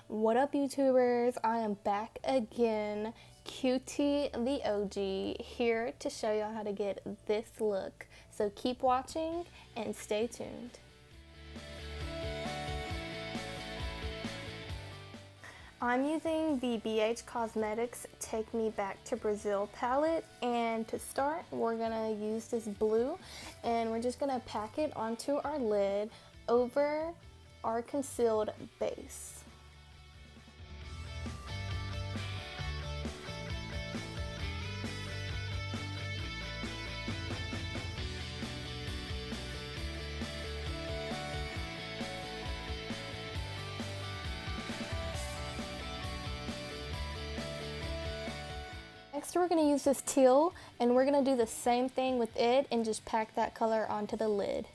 What up, YouTubers? I am back again, QT the OG, here to show y'all how to get this look. So keep watching and stay tuned. I'm using the BH Cosmetics Take Me Back to Brazil palette, and to start we're gonna use this blue and we're just gonna pack it onto our lid over our concealed base. Next we're going to use this teal and we're going to do the same thing with it and just pack that color onto the lid.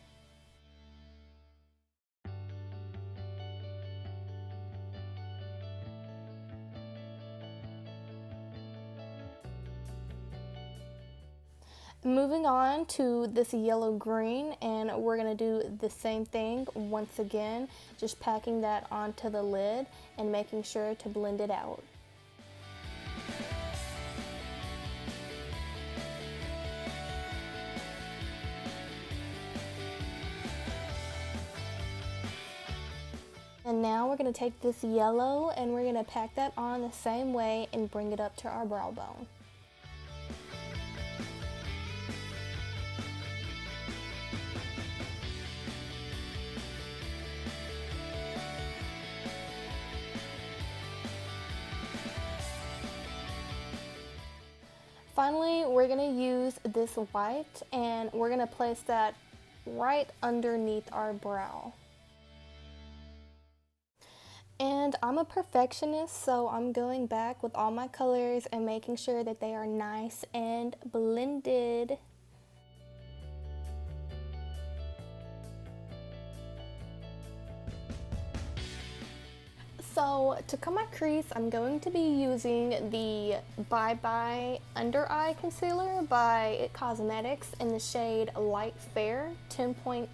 Moving on to this yellow green, and we're going to do the same thing once again, just packing that onto the lid and making sure to blend it out. And now we're going to take this yellow and we're going to pack that on the same way and bring it up to our brow bone. Finally, we're going to use this white and we're going to place that right underneath our brow. And I'm a perfectionist, so I'm going back with all my colors and making sure that they are nice and blended. So to cut my crease, I'm going to be using the Bye Bye Under Eye Concealer by It Cosmetics in the shade Light Fair 10.0.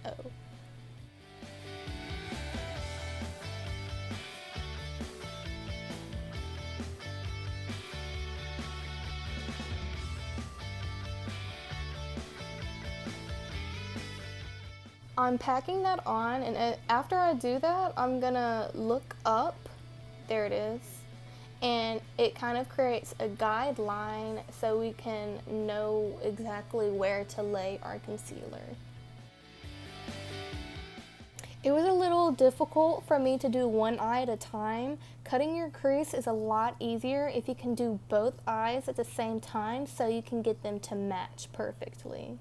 I'm packing that on, and after I do that, I'm gonna look up, there it is, and it kind of creates a guideline so we can know exactly where to lay our concealer. It was a little difficult for me to do one eye at a time. Cutting your crease is a lot easier if you can do both eyes at the same time so you can get them to match perfectly.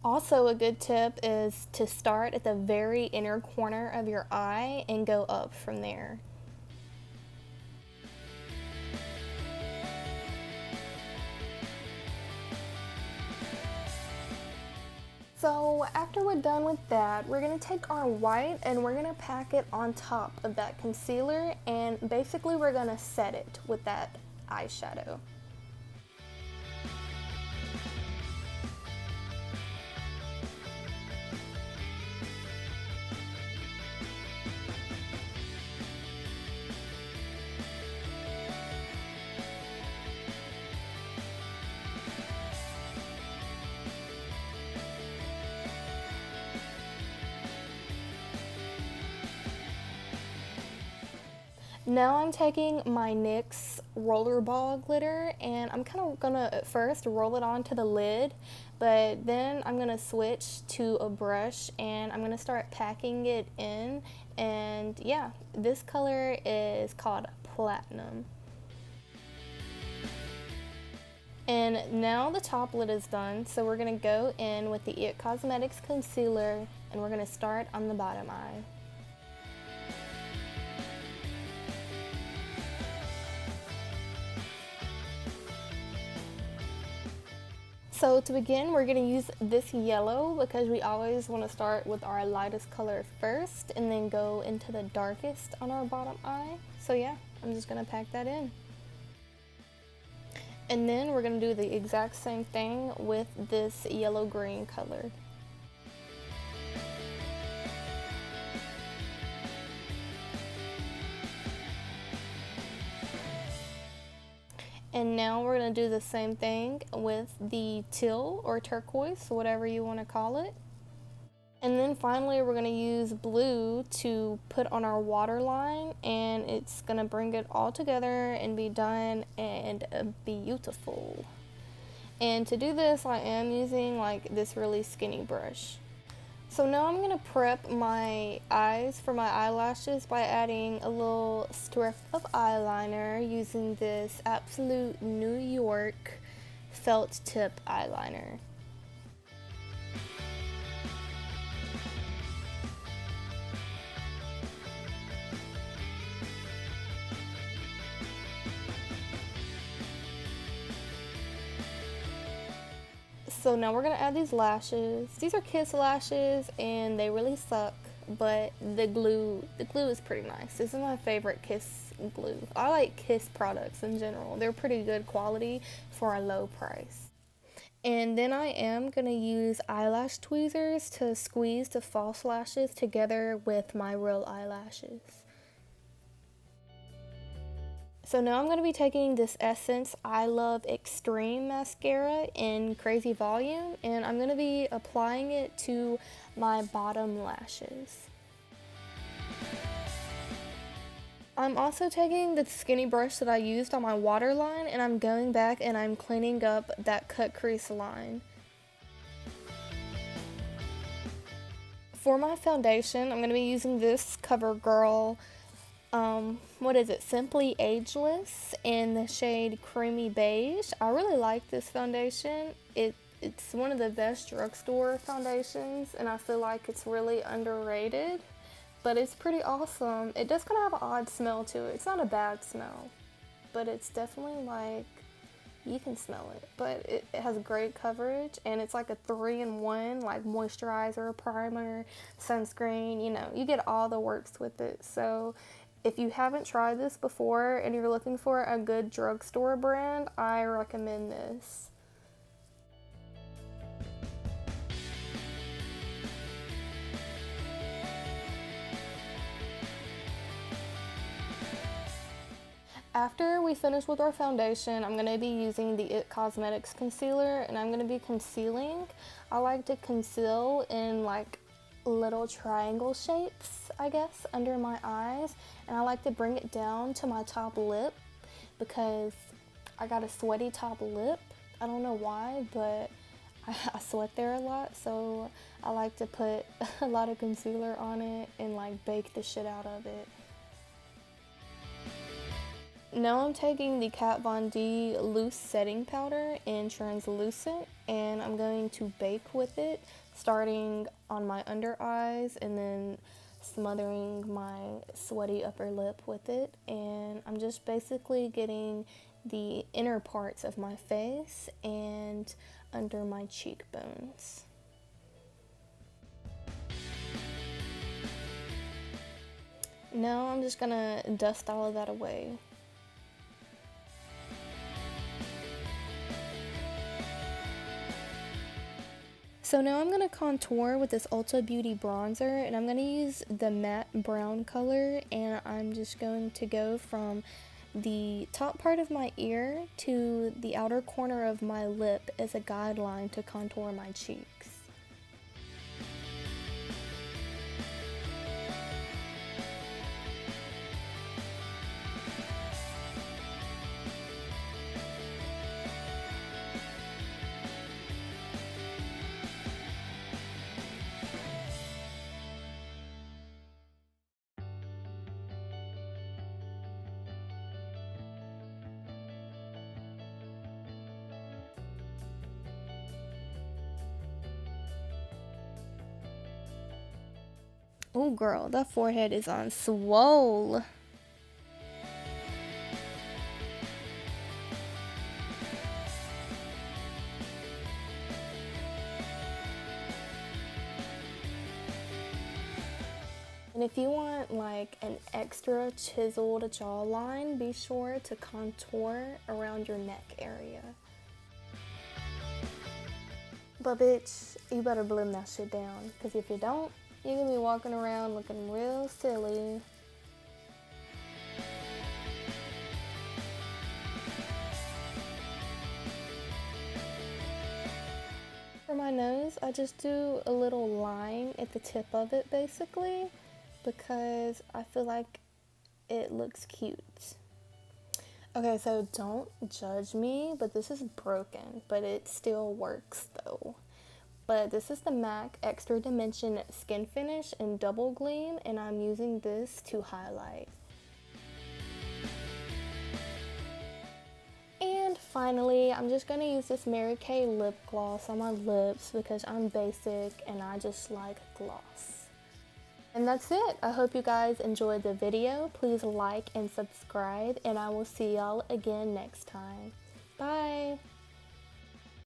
Also, a good tip is to start at the very inner corner of your eye and go up from there. So after we're done with that, we're going to take our white and we're going to pack it on top of that concealer, and basically we're going to set it with that eyeshadow. Now I'm taking my NYX rollerball glitter and I'm kind of gonna at first roll it onto the lid, but then I'm gonna switch to a brush and I'm gonna start packing it in. And yeah, this color is called Platinum. And now the top lid is done, so we're gonna go in with the It Cosmetics concealer and we're gonna start on the bottom eye. So to begin, we're going to use this yellow because we always want to start with our lightest color first and then go into the darkest on our bottom eye. So yeah, I'm just going to pack that in. And then we're going to do the exact same thing with this yellow-green color. And now we're going to do the same thing with the teal or turquoise, whatever you want to call it. And then finally we're going to use blue to put on our waterline, and it's going to bring it all together and be done and beautiful. And to do this, I am using like this really skinny brush. So now I'm going to prep my eyes for my eyelashes by adding a little strip of eyeliner using this Absolute New York felt tip eyeliner. So now we're going to add these lashes. These are Kiss lashes and they really suck, but the glue is pretty nice. This is my favorite Kiss glue. I like Kiss products in general. They're pretty good quality for a low price. And then I am going to use eyelash tweezers to squeeze the false lashes together with my real eyelashes. So now I'm going to be taking this Essence I Love Extreme mascara in Crazy Volume, and I'm going to be applying it to my bottom lashes. I'm also taking the skinny brush that I used on my waterline, and I'm going back and I'm cleaning up that cut crease line. For my foundation, I'm going to be using this CoverGirl what is it, Simply Ageless in the shade Creamy Beige. I really like this foundation. It's one of the best drugstore foundations, and I feel like it's really underrated, but it's pretty awesome. It does kind of have an odd smell to it. It's not a bad smell, but it's definitely like, you can smell it, but it has great coverage, and it's like a 3-in-1, like moisturizer, primer, sunscreen, you know, you get all the works with it. So if you haven't tried this before and you're looking for a good drugstore brand, I recommend this. After we finish with our foundation, I'm going to be using the IT Cosmetics concealer, and I'm going to be concealing. I like to conceal in like little triangle shapes, I guess, under my eyes, and I like to bring it down to my top lip because I got a sweaty top lip. I don't know why, but I sweat there a lot, so I like to put a lot of concealer on it and like bake the shit out of it. Now I'm taking the Kat Von D loose setting powder in translucent, and I'm going to bake with it, starting on my under eyes and then smothering my sweaty upper lip with it. And I'm just basically getting the inner parts of my face and under my cheekbones. Now I'm just gonna dust all of that away. So now I'm going to contour with this Ulta Beauty bronzer, and I'm going to use the matte brown color, and I'm just going to go from the top part of my ear to the outer corner of my lip as a guideline to contour my cheeks. Oh girl, that forehead is on swole. And if you want like an extra chiseled jawline, be sure to contour around your neck area. But bitch, you better blend that shit down, because if you don't, you're gonna be walking around looking real silly. For my nose, I just do a little line at the tip of it basically because I feel like it looks cute. Okay, so don't judge me, but this is broken, but it still works though. But this is the MAC Extra Dimension Skin Finish in Double Gleam, and I'm using this to highlight. And finally, I'm just going to use this Mary Kay lip gloss on my lips because I'm basic and I just like gloss. And that's it. I hope you guys enjoyed the video. Please like and subscribe, and I will see y'all again next time. Bye!